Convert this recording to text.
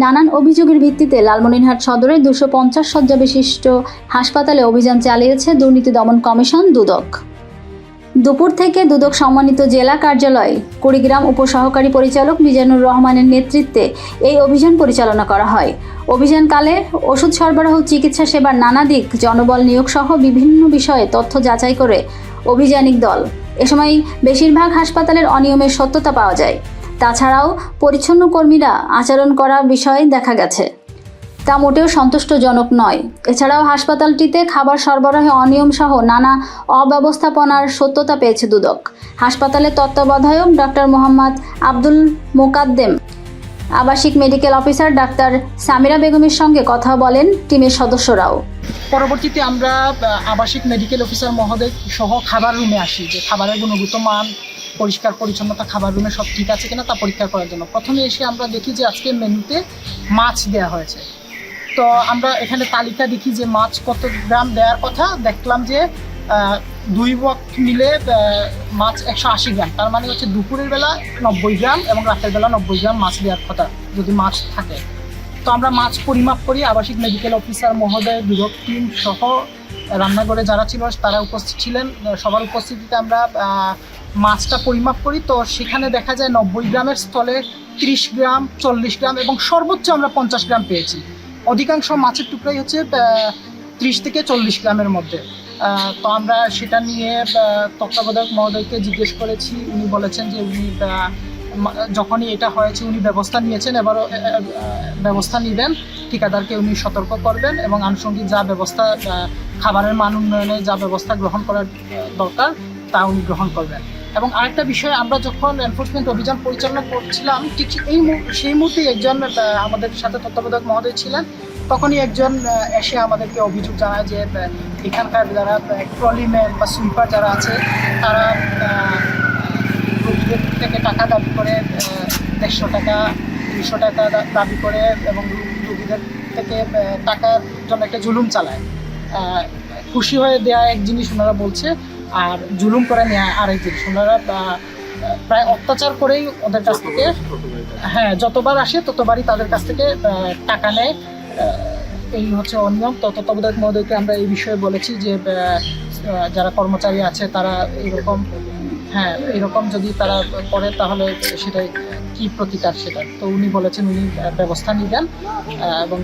নানান অভিযোগের ভিত্তিতে লালমনিরহাট সদরের 250 শয্যা বিশিষ্ট হাসপাতালে অভিযান চালিয়েছে দুর্নীতি দমন কমিশন দুদক। দুপুর থেকে দুদক সম্মানিত জেলা কার্যালয় কুড়িগ্রাম উপসহকারী পরিচালক মিজানুর রহমানের নেতৃত্বে এই অভিযান পরিচালনা করা হয়। অভিযানকালে ওষুধ সরবরাহ, চিকিৎসা সেবার নানা দিক, জনবল নিয়োগ সহ বিভিন্ন বিষয়ে তথ্য যাচাই করে অভিযানিক দল। এ সময় বেশিরভাগ হাসপাতালের অনিয়মের সত্যতা পাওয়া যায়। তাছাড়াও পরিচ্ছন্ন কর্মীরা আচরণ করার বিষয় দেখা গেছে, তা মোটেও সন্তুষ্টজনক নয়। এছাড়াও হাসপাতালটিতে খাবার সরবরাহে অনিয়ম সহ নানা অব্যবস্থাপনার সত্যতা পেয়েছে দুদক। হাসপাতালের তত্ত্বাবধায়ক ডাক্তার মোহাম্মদ আব্দুল মোকাদ্দেম, আবাসিক মেডিকেল অফিসার ডাক্তার সামিরা বেগমের সঙ্গে কথা বলেন টিমের সদস্যরাও। পরবর্তীতে আমরা আবাসিক মেডিকেল অফিসার মহোদয় সহ খাবার রুমে আসি, যে খাবারের গুণগত মান, পরিষ্কার পরিচ্ছন্নতা, খাবার রুমে সব ঠিক আছে কিনা তা পরীক্ষা করার জন্য। প্রথমে এসে আমরা দেখি যে আজকে মেনুতে মাছ দেওয়া হয়েছে। তো আমরা এখানে তালিকা দেখি যে মাছ কত গ্রাম দেওয়ার কথা। দেখলাম যে 2 ওয়াক্ত মিলে মাছ 180 গ্রাম, তার মানে হচ্ছে দুপুরের বেলা 90 গ্রাম এবং রাতের বেলা 90 গ্রাম মাছ দেওয়ার কথা যদি মাছ থাকে। তো আমরা মাছ পরিমাপ করি, আবাসিক মেডিকেল অফিসার মহোদয়, দুদক টিম সহ রান্নাঘরে যারা ছিল তারা উপস্থিত ছিলেন। সবার উপস্থিতিতে আমরা মাছটা পরিমাপ করি। তো সেখানে দেখা যায় 90 গ্রামের স্থলে 30 গ্রাম, 40 গ্রাম এবং সর্বোচ্চ আমরা 50 গ্রাম পেয়েছি। অধিকাংশ মাছের টুকরাই হচ্ছে 30 থেকে 40 গ্রামের মধ্যে। তো আমরা সেটা নিয়ে তত্ত্বাবধায়ক মহোদয়কে জিজ্ঞেস করেছি। উনি বলেছেন যে উনি যখনই এটা হয়েছে উনি ব্যবস্থা নিয়েছেন, এবারও ব্যবস্থা নেবেন, ঠিকাদারকে উনি সতর্ক করবেন এবং আনুষঙ্গিক যা ব্যবস্থা, খাবারের মান উন্নয়নে যা ব্যবস্থা গ্রহণ করার দরকার তা উনি গ্রহণ করবেন। এবং আরেকটা বিষয়, আমরা যখন এনফোর্সমেন্ট অভিযান পরিচালনা করছিলাম ঠিক সেই মুহূর্তেই একজন আমাদের সাথে তত্ত্বাবধায়ক মহোদয় ছিলেন। তখনই একজন এসে আমাদেরকে অভিযোগ জানায় যে এখানকার যারা ট্রলিম্যান বা সুইপার যারা আছে তারা রোগীদের থেকে টাকা দাবি করে, 150 টাকা 200 টাকা দাবি করে এবং রোগীদের থেকে টাকার জন্য একটা জুলুম চালায়। খুশি হয়ে দেয়া এক জিনিস ওনারা বলছে, আর জুলুম করে নেওয়া আরেক জিনিস। ওনারা প্রায় অত্যাচার করেই ওদের কাছ থেকে, হ্যাঁ, যতবার আসে ততবারই তাদের কাছ থেকে টাকা নেয়। এই হচ্ছে অনিয়ম। তো তত্ত্বাবধায়ক মহোদয়কে আমরা এই বিষয়ে বলেছি যে যারা কর্মচারী আছে তারা এরকম যদি তারা করে তাহলে সেটা কি প্রতিকার সেটা। তো উনি বলেছেন উনি ব্যবস্থা নেবেন এবং